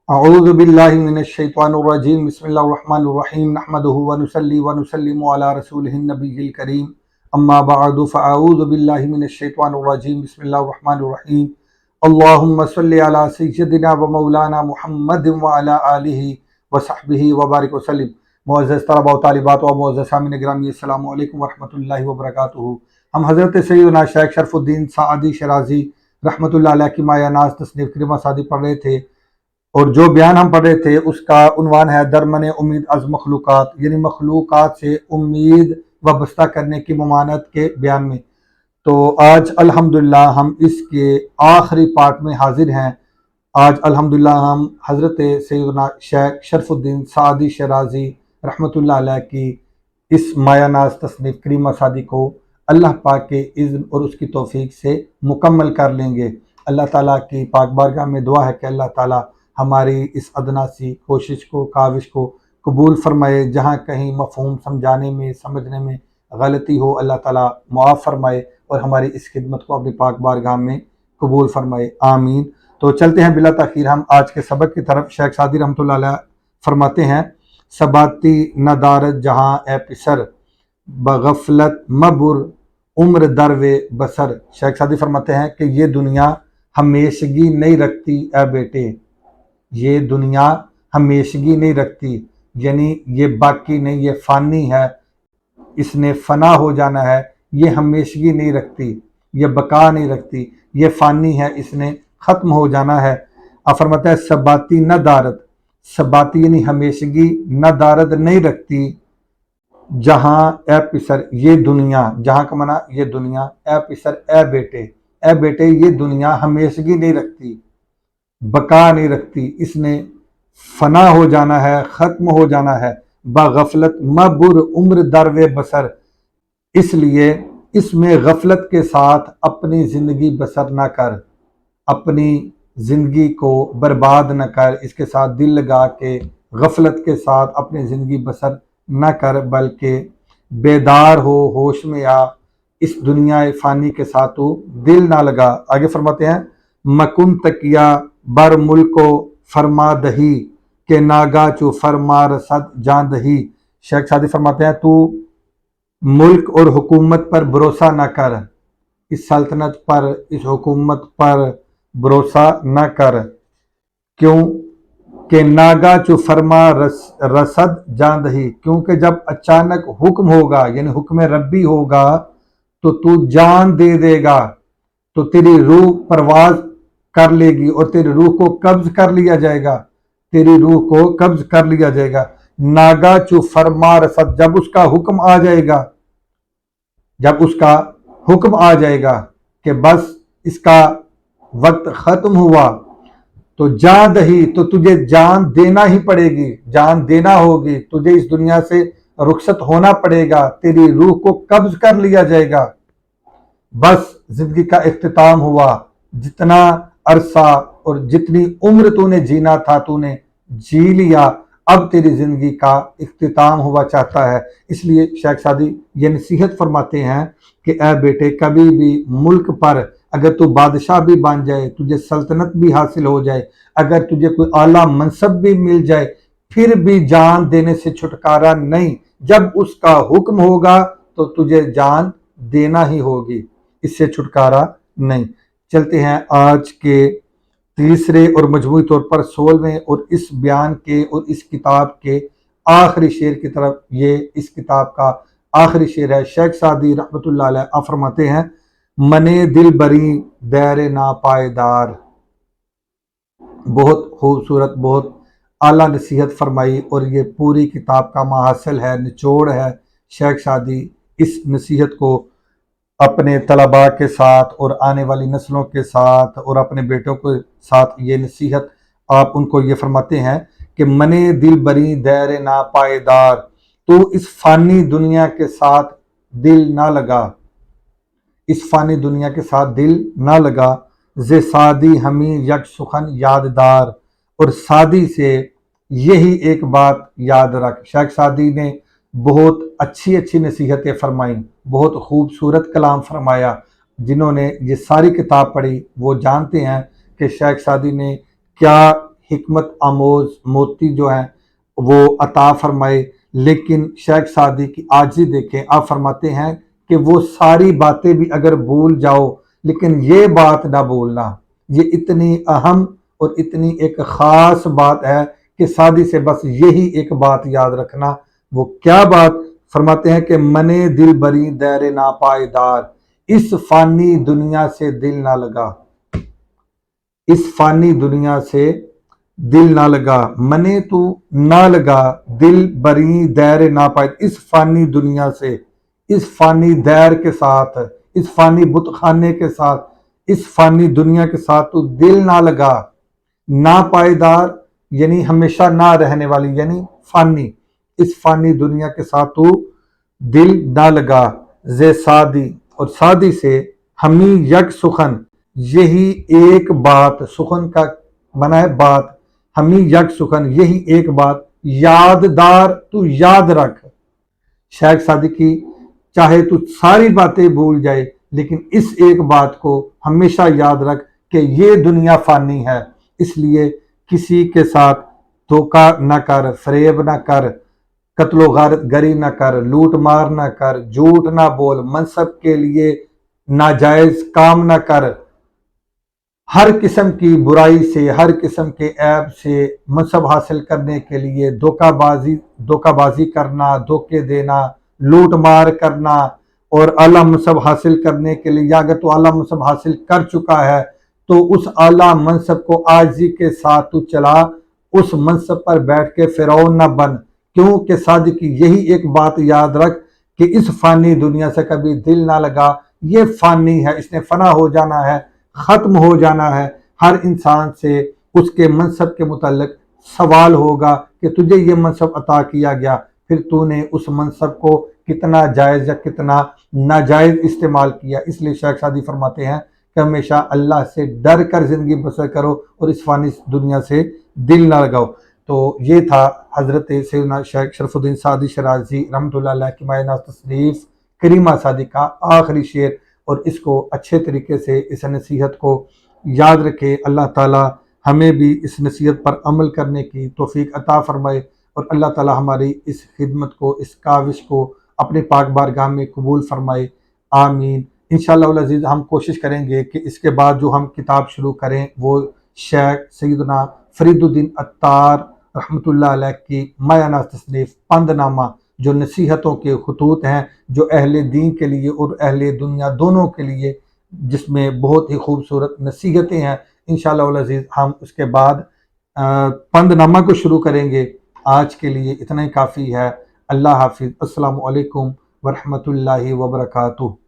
اعوذ باللہ من الشیطان الرجیم بسم اللہ الرحمن الرحیم نحمده ونصلی ونسلم علی رسولہ النبی الکریم اما بعد فاعوذ باللہ من الشیطان الرجیم بسم اللہ الرحمن الرحیم اللہم صلی علی سیدنا و مولانا محمد وعلی آلہ وصحبہ وبارک وسلم۔ معزز طلباء و طالبات و معزز سامعین گرامی، السلام علیکم ورحمۃ اللہ وبرکاتہ۔ ہم حضرت سیدنا شیخ شرف الدین سعدی شیرازی رحمۃ اللہ علیہ کی مایہ ناز تصنیف کریمہ سعدی پڑھ رہے تھے، اور جو بیان ہم پڑھ رہے تھے اس کا عنوان ہے درمن امید از مخلوقات، یعنی مخلوقات سے امید وابستہ کرنے کی ممانعت کے بیان میں۔ تو آج الحمدللہ ہم اس کے آخری پارٹ میں حاضر ہیں۔ آج الحمدللہ ہم حضرت سیدنا شیخ شرف الدین سعدی شیرازی رحمۃ اللہ علیہ کی اس مایہ ناز تصنیف کریمہ سعدی کو اللہ پاک کے اذن اور اس کی توفیق سے مکمل کر لیں گے۔ اللہ تعالیٰ کی پاک بارگاہ میں دعا ہے کہ اللہ تعالیٰ ہماری اس ادنا سی کوشش کو، کاوش کو قبول فرمائے۔ جہاں کہیں مفہوم سمجھانے میں، سمجھنے میں غلطی ہو، اللہ تعالیٰ معاف فرمائے اور ہماری اس خدمت کو اپنی پاک بارگاہ میں قبول فرمائے، آمین۔ تو چلتے ہیں بلا تاخیر ہم آج کے سبق کی طرف۔ شیخ سعدی رحمۃ اللہ علیہ فرماتے ہیں، سباتی ندارت جہاں اے پسر، بغفلت مبر عمر دروے بسر۔ شیخ سعدی فرماتے ہیں کہ یہ دنیا ہمیشگی نہیں رکھتی اے بیٹے، یہ دنیا ہمیشگی نہیں رکھتی، یعنی یہ باقی نہیں، یہ فانی ہے، اس نے فنا ہو جانا ہے۔ یہ ہمیشگی نہیں رکھتی، یہ بقا نہیں رکھتی، یہ فانی ہے، اس نے ختم ہو جانا ہے۔ آپ فرماتا ہے سباتی نہ دارت، سباتی یعنی ہمیشگی، نہ دارت نہیں رکھتی جہاں اے پسر، یہ دنیا، جہاں کا معنی یہ دنیا، اے پسر اے بیٹے، اے بیٹے یہ دنیا ہمیشگی نہیں رکھتی، بقا نہیں رکھتی، اس نے فنا ہو جانا ہے، ختم ہو جانا ہے۔ بغفلت مبر عمر دروے بسر، اس لیے اس میں غفلت کے ساتھ اپنی زندگی بسر نہ کر، اپنی زندگی کو برباد نہ کر، اس کے ساتھ دل لگا کے غفلت کے ساتھ اپنی زندگی بسر نہ کر، بلکہ بیدار ہو، ہوش میں آ، اس دنیا فانی کے ساتھ تو دل نہ لگا۔ آگے فرماتے ہیں مکن تکیا بر ملک و فرما دہی کہ ناگا چو فرما رسد جان دہی۔ شیخ سعدی فرماتے ہیں تو ملک اور حکومت پر بھروسہ نہ کر، اس سلطنت پر، اس حکومت پر بھروسہ نہ کر، کیوں کہ ناگا چو فرما رسد جان دہی، کیونکہ جب اچانک حکم ہوگا، یعنی حکم ربی ہوگا تو جان دے دے گا، تو تیری روح پرواز کر لے گی اور تیری روح کو قبض کر لیا جائے گا، تیری روح کو قبض کر لیا جائے گا۔ ناگا چو فرما رسد، جب اس کا حکم آ جائے گا، جب اس کا حکم آ جائے گا کہ بس اس کا وقت ختم ہوا، تو جان دہی، تو تجھے جان دینا ہی پڑے گی، جان دینا ہوگی، تجھے اس دنیا سے رخصت ہونا پڑے گا، تیری روح کو قبض کر لیا جائے گا۔ بس زندگی کا اختتام ہوا، جتنا عرصہ اور جتنی عمر تو نے جینا تھا تو نے جی لیا، اب تیری زندگی کا اختتام ہوا چاہتا ہے۔ اس لیے شیخ سعدی یہ نصیحت فرماتے ہیں کہ اے بیٹے، کبھی بھی ملک پر اگر تو بادشاہ بھی بن جائے، تجھے سلطنت بھی حاصل ہو جائے، اگر تجھے کوئی اعلیٰ منصب بھی مل جائے، پھر بھی جان دینے سے چھٹکارا نہیں۔ جب اس کا حکم ہوگا تو تجھے جان دینا ہی ہوگی، اس سے چھٹکارا نہیں۔ چلتے ہیں آج کے تیسرے اور مجموعی طور پر 16ویں اور اس بیان کے اور اس کتاب کے آخری شعر کی طرف۔ یہ اس کتاب کا آخری شعر ہے۔ شیخ سعدی رحمۃ اللہ علیہ آپ فرماتے ہیں منے دل بری دیر ناپائیدار۔ بہت خوبصورت، بہت اعلیٰ نصیحت فرمائی، اور یہ پوری کتاب کا محاصل ہے، نچوڑ ہے۔ شیخ سعدی اس نصیحت کو اپنے طلباء کے ساتھ اور آنے والی نسلوں کے ساتھ اور اپنے بیٹوں کے ساتھ یہ نصیحت آپ ان کو یہ فرماتے ہیں کہ منے دل بری دیر ناپائیدار، تو اس فانی دنیا کے ساتھ دل نہ لگا، اس فانی دنیا کے ساتھ دل نہ لگا۔ ز سعدی ہمیں یک سخن یاددار، اور سعدی سے یہی ایک بات یاد رکھ۔ شیخ سعدی نے بہت اچھی اچھی نصیحتیں فرمائیں، بہت خوبصورت کلام فرمایا۔ جنہوں نے یہ ساری کتاب پڑھی وہ جانتے ہیں کہ شیخ سعدی نے کیا حکمت آموز موتی جو ہیں وہ عطا فرمائے۔ لیکن شیخ سعدی کی عاجزی دیکھیں، آپ فرماتے ہیں کہ وہ ساری باتیں بھی اگر بھول جاؤ لیکن یہ بات نہ بھولنا، یہ اتنی اہم اور اتنی ایک خاص بات ہے کہ سعدی سے بس یہی ایک بات یاد رکھنا۔ وہ کیا بات؟ فرماتے ہیں کہ منے دل بری دیر ناپائیدار، اس فانی دنیا سے دل نہ لگا، اس فانی دنیا سے دل نہ لگا، منے تو نہ لگا دل بری دیر ناپائید، اس فانی دنیا سے، اس فانی دیر کے ساتھ، اس فانی بت خانے کے ساتھ، اس فانی دنیا کے ساتھ تو دل نہ لگا۔ ناپائیدار یعنی ہمیشہ نہ رہنے والی، یعنی فانی، اس فانی دنیا کے ساتھ تو دل نہ لگا۔ زے سعدی، اور سعدی سے ہمی یک سخن، یہی ایک بات، سخن کا معنی ہے بات، ہمی یک سخن یہی ایک بات، یاددار تو یاد رکھ۔ شیخ سعدی کی چاہے تو ساری باتیں بھول جائے لیکن اس ایک بات کو ہمیشہ یاد رکھ کہ یہ دنیا فانی ہے، اس لیے کسی کے ساتھ دھوکہ نہ کر، فریب نہ کر، قتل و غارت گری نہ کر، لوٹ مار نہ کر، جھوٹ نہ بول، منصب کے لیے ناجائز کام نہ کر، ہر قسم کی برائی سے، ہر قسم کے عیب سے منصب حاصل کرنے کے لیے دھوکہ بازی کرنا، دھوکے دینا، لوٹ مار کرنا، اور اعلیٰ منصب حاصل کرنے کے لیے، یا اگر تو اعلیٰ منصب حاصل کر چکا ہے تو اس اعلیٰ منصب کو عاجزی کے ساتھ تو چلا، اس منصب پر بیٹھ کے فرعون نہ بن، کیونکہ سعدی کی یہی ایک بات یاد رکھ کہ اس فانی دنیا سے کبھی دل نہ لگا، یہ فانی ہے، اس نے فنا ہو جانا ہے، ختم ہو جانا ہے۔ ہر انسان سے اس کے منصب کے متعلق سوال ہوگا کہ تجھے یہ منصب عطا کیا گیا، پھر تو نے اس منصب کو کتنا جائز یا کتنا ناجائز استعمال کیا۔ اس لیے شیخ سعدی فرماتے ہیں کہ ہمیشہ اللہ سے ڈر کر زندگی بسر کرو اور اس فانی دنیا سے دل نہ لگاؤ۔ تو یہ تھا حضرت سیدنا شیخ شرف الدین سعدی شیرازی رحمۃ اللہ علیہ کی مایہ ناز تصنیف کریمہ سعدی کا آخری شعر، اور اس کو اچھے طریقے سے اس نصیحت کو یاد رکھے۔ اللہ تعالی ہمیں بھی اس نصیحت پر عمل کرنے کی توفیق عطا فرمائے، اور اللہ تعالی ہماری اس خدمت کو، اس کاوش کو اپنے پاک بارگاہ میں قبول فرمائے، آمین۔ انشاءاللہ العزیز ہم کوشش کریں گے کہ اس کے بعد جو ہم کتاب شروع کریں وہ شیخ سیدنا فرید الدین عطار رحمۃ اللہ علیہ کی مایہ ناز تصنیف پند نامہ، جو نصیحتوں کے خطوط ہیں، جو اہل دین کے لیے اور اہل دنیا دونوں کے لیے، جس میں بہت ہی خوبصورت نصیحتیں ہیں، انشاءاللہ العزیز ہم اس کے بعد پند نامہ کو شروع کریں گے۔ آج کے لیے اتنا ہی کافی ہے۔ اللہ حافظ۔ السلام علیکم ورحمۃ اللہ وبرکاتہ۔